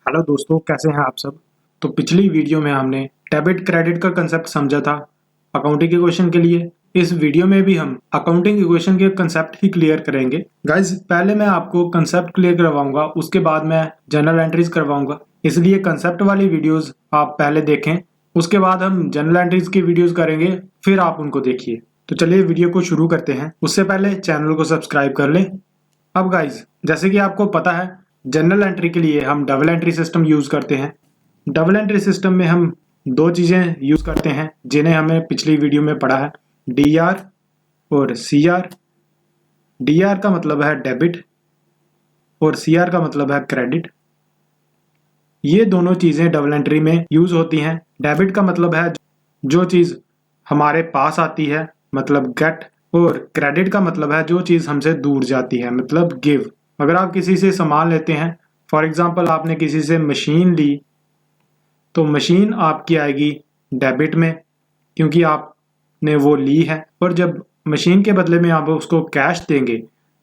Hello दोस्तों, कैसे हैं आप सब। तो पिछली वीडियो में हमने डेबिट क्रेडिट का कंसेप्ट समझा था अकाउंटिंग इक्वेशन के लिए। इस वीडियो में भी हम अकाउंटिंग इक्वेशन के कंसेप्ट ही क्लियर करेंगे। गाइज, पहले मैं आपको कंसेप्ट क्लियर करवाऊंगा, उसके बाद मैं जनरल एंट्रीज करवाऊंगा। इसलिए कंसेप्ट वाली वीडियोस आप पहले देखें, उसके बाद हम जनरल एंट्रीज की वीडियोस करेंगे, फिर आप उनको देखिए। तो चलिए वीडियो को शुरू करते हैं। उससे पहले चैनल को सब्सक्राइब कर लें। अब गाइज, जैसे कि आपको पता है, जनरल एंट्री के लिए हम डबल एंट्री सिस्टम यूज करते हैं। डबल एंट्री सिस्टम में हम दो चीजें यूज करते हैं जिन्हें हमें पिछली वीडियो में पढ़ा है, डीआर और सीआर। डीआर का मतलब है डेबिट और सीआर का मतलब है क्रेडिट। ये दोनों चीजें डबल एंट्री में यूज होती हैं। डेबिट का मतलब है जो चीज हमारे पास आती है, मतलब गेट, और क्रेडिट का मतलब है जो चीज हमसे दूर जाती है, मतलब गिव। अगर आप किसी से सामान लेते हैं, फॉर एग्जाम्पल आपने किसी से मशीन ली, तो मशीन आपकी आएगी डेबिट में क्योंकि आपने वो ली है। और जब मशीन के बदले में आप उसको कैश देंगे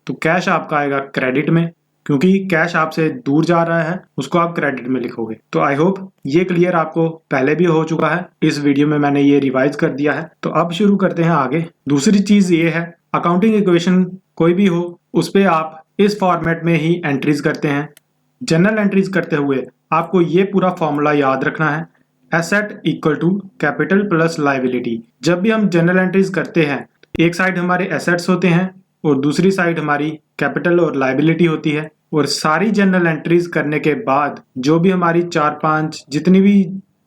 तो कैश आपका आएगा क्रेडिट में, क्योंकि कैश आपसे दूर जा रहा है, उसको आप क्रेडिट में लिखोगे। तो आई होप ये क्लियर आपको पहले भी हो चुका है, इस वीडियो में मैंने ये रिवाइज कर दिया है। तो अब शुरू करते हैं आगे। दूसरी चीज ये है, अकाउंटिंग इक्वेशन कोई भी हो उस पे आप इस फॉर्मेट में ही एंट्रीज करते हैं। जनरल एंट्रीज करते हुए आपको ये पूरा फॉर्मूला याद रखना है, asset equal to capital plus liability. जब भी हम जनरल एंट्रीज करते हैं, एक साइड हमारे एसेट्स होते हैं और दूसरी साइड हमारी कैपिटल और लाइबिलिटी होती है। और सारी जनरल एंट्रीज करने के बाद जो भी हमारी 4-5 जितनी भी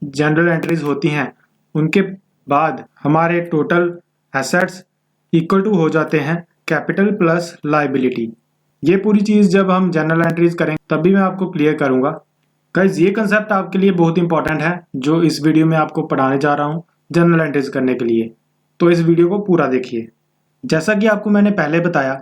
जनरल एंट्रीज होती हैं, उनके बाद हमारे टोटल एसेट्स इक्वल टू हो जाते हैं कैपिटल प्लस लाइबिलिटी। ये पूरी चीज जब हम जनरल एंट्रीज करेंगे तभी मैं आपको क्लियर करूंगा। गाइज, ये कंसेप्ट आपके लिए बहुत इंपॉर्टेंट है जो इस वीडियो में आपको पढ़ाने जा रहा हूँ जनरल एंट्रीज करने के लिए। तो इस वीडियो को पूरा देखिए। जैसा कि आपको मैंने पहले बताया,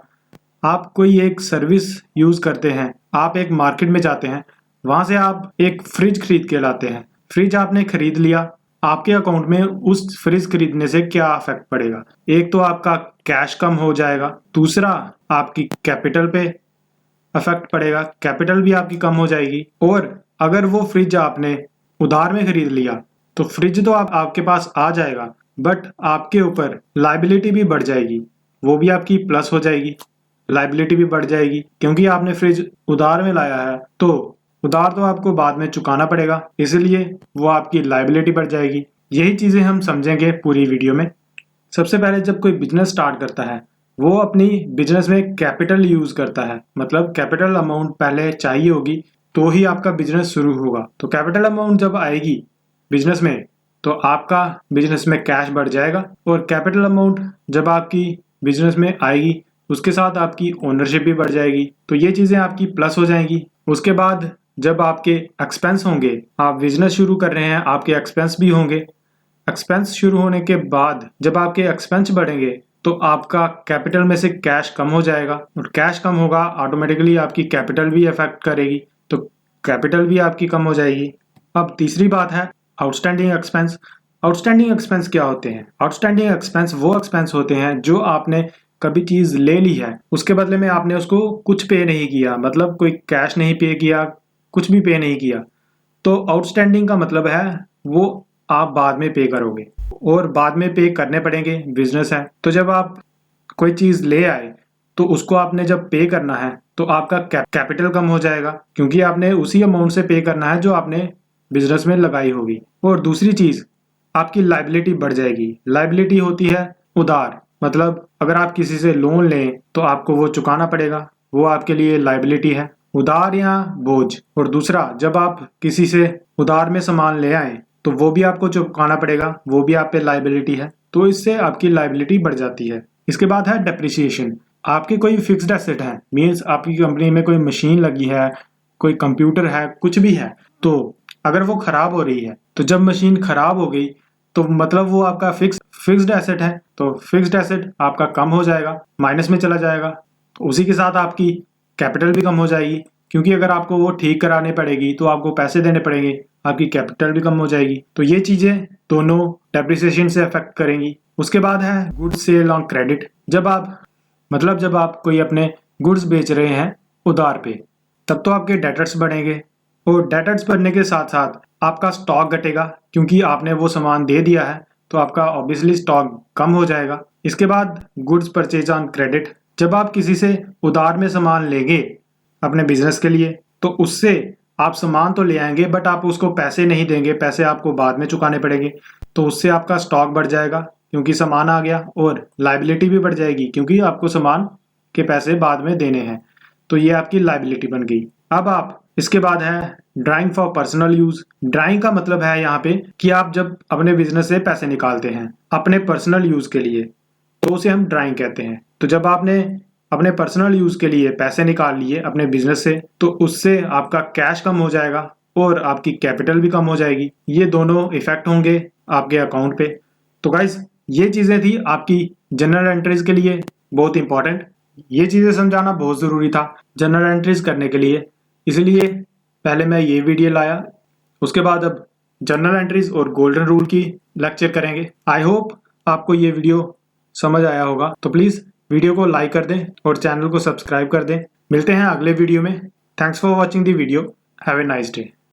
आप कोई एक सर्विस यूज करते हैं, आप एक मार्केट में जाते हैं, वहां से आप एक फ्रिज खरीद के लाते हैं। फ्रिज आपने खरीद लिया, आपके अकाउंट में उस फ्रिज खरीदने से क्या इफेक्ट पड़ेगा? एक तो आपका कैश कम हो जाएगा, दूसरा आपकी कैपिटल पे इफेक्ट पड़ेगा, कैपिटल भी आपकी कम हो जाएगी। और अगर वो फ्रिज आपने उधार में खरीद लिया तो फ्रिज तो आपके पास आ जाएगा, बट आपके ऊपर लाइबिलिटी भी बढ़ जाएगी, वो भी आपकी प्लस हो जाएगी। लाइबिलिटी भी बढ़ जाएगी क्योंकि आपने फ्रिज उधार में लाया है, तो उधार तो आपको बाद में चुकाना पड़ेगा, इसलिए वो आपकी लाइबिलिटी बढ़ जाएगी। यही चीजें हम समझेंगे पूरी वीडियो में। सबसे पहले जब कोई बिजनेस स्टार्ट करता है, वो अपनी बिजनेस में कैपिटल यूज करता है, मतलब कैपिटल अमाउंट पहले चाहिए होगी तो ही आपका बिजनेस शुरू होगा। तो कैपिटल अमाउंट जब आएगी बिजनेस में तो आपका बिजनेस में कैश बढ़ जाएगा, और कैपिटल अमाउंट जब आपकी बिजनेस में आएगी उसके साथ आपकी ओनरशिप भी बढ़ जाएगी, तो ये चीजें आपकी प्लस हो जाएंगी। उसके बाद जब आपके एक्सपेंस होंगे, आप बिजनेस शुरू कर रहे हैं, आपके एक्सपेंस भी होंगे। एक्सपेंस शुरू होने के बाद जब आपके एक्सपेंस बढ़ेंगे तो आपका कैपिटल में से कैश कम हो जाएगा, और कैश कम होगा ऑटोमेटिकली आपकी कैपिटल भी अफेक्ट करेगी, तो कैपिटल भी आपकी कम हो जाएगी। अब तीसरी बात है आउटस्टैंडिंग एक्सपेंस। आउटस्टैंडिंग एक्सपेंस क्या होते हैं? आउटस्टैंडिंग एक्सपेंस वो एक्सपेंस होते हैं जो आपने कभी चीज ले ली है, उसके बदले में आपने उसको कुछ पे नहीं किया, मतलब कोई कैश नहीं पे किया, कुछ भी पे नहीं किया। तो आउटस्टैंडिंग का मतलब है वो आप बाद में पे करोगे, और बाद में पे करने पड़ेंगे, बिजनेस है। तो जब आप कोई चीज ले आए तो उसको आपने जब पे करना है तो आपका कैपिटल कम हो जाएगा, क्योंकि आपने उसी अमाउंट से पे करना है जो आपने बिजनेस में लगाई होगी। और दूसरी चीज, आपकी लाइबिलिटी बढ़ जाएगी। लाइबिलिटी होती है उधार, मतलब अगर आप किसी से लोन लें तो आपको वो चुकाना पड़ेगा, वो आपके लिए लाइबिलिटी है, उधार या बोझ। और दूसरा, जब आप किसी से उधार में सामान ले आए तो वो भी आपको चुकाना पड़ेगा, वो भी आप पे लाइबिलिटी है, तो इससे आपकी लाइबिलिटी बढ़ जाती है। इसके बाद है डेप्रिसिएशन। आपकी कोई फिक्स्ड एसेट है, मीन्स आपकी कंपनी में कोई मशीन लगी है, कोई कंप्यूटर है, कुछ भी है, तो अगर वो खराब हो रही है, तो जब मशीन खराब हो गई तो मतलब वो आपका फिक्स्ड एसेट है, तो फिक्स्ड एसेट आपका कम हो जाएगा, माइनस में चला जाएगा। तो उसी के साथ आपकी कैपिटल भी कम हो जाएगी, क्योंकि अगर आपको वो ठीक कराने पड़ेगी तो आपको पैसे देने पड़ेंगे, आपकी कैपिटल भी कम हो जाएगी। तो ये चीजें दोनों डेप्रिसिएशन से अफेक्ट करेंगी। उसके बाद है गुड्स सेल ऑन क्रेडिट। जब आप कोई अपने गुड्स बेच रहे हैं उधार पे, तब तो आपके डेटर्स बढ़ेंगे और डेटर्स बढ़ने के साथ साथ आपका स्टॉक घटेगा, क्योंकि आपने वो सामान दे दिया है तो आपका ऑब्वियसली स्टॉक कम हो जाएगा। इसके बाद गुड्स परचेज ऑन क्रेडिट, जब आप किसी से उधार में सामान लेंगे अपने बिजनेस के लिए तो उससे आप सामान तो ले आएंगे बट आप उसको पैसे नहीं देंगे, पैसे आपको बाद में चुकाने पड़ेंगे, तो उससे आपका स्टॉक बढ़ जाएगा क्योंकि सामान आ गया, और लायबिलिटी भी बढ़ जाएगी क्योंकि आपको सामान के पैसे बाद में देने हैं, तो ये आपकी लायबिलिटी बन गई। अब आप इसके बाद है drawing for personal use. Drawing का मतलब है यहाँ पे कि आप जब अपने बिजनेस से पैसे निकालते हैं अपने पर्सनल यूज के लिए तो उसे हम ड्राइंग कहते हैं। तो जब आपने अपने पर्सनल यूज के लिए पैसे निकाल लिए अपने बिजनेस से तो उससे आपका कैश कम हो जाएगा और आपकी कैपिटल भी कम हो जाएगी। ये दोनों इफेक्ट होंगे आपके अकाउंट पे। तो गाइज ये चीजें थी आपकी जनरल एंट्रीज के लिए बहुत इंपॉर्टेंट। ये चीजें समझाना बहुत जरूरी था जनरल एंट्रीज करने के लिए, इसलिए पहले मैं ये वीडियो लाया। उसके बाद अब जनरल एंट्रीज और गोल्डन रूल की लेक्चर करेंगे। आई होप आपको ये वीडियो समझ आया होगा, तो प्लीज वीडियो को लाइक कर दें और चैनल को सब्सक्राइब कर दें। मिलते हैं अगले वीडियो में। Thanks for watching the video. Have a nice day.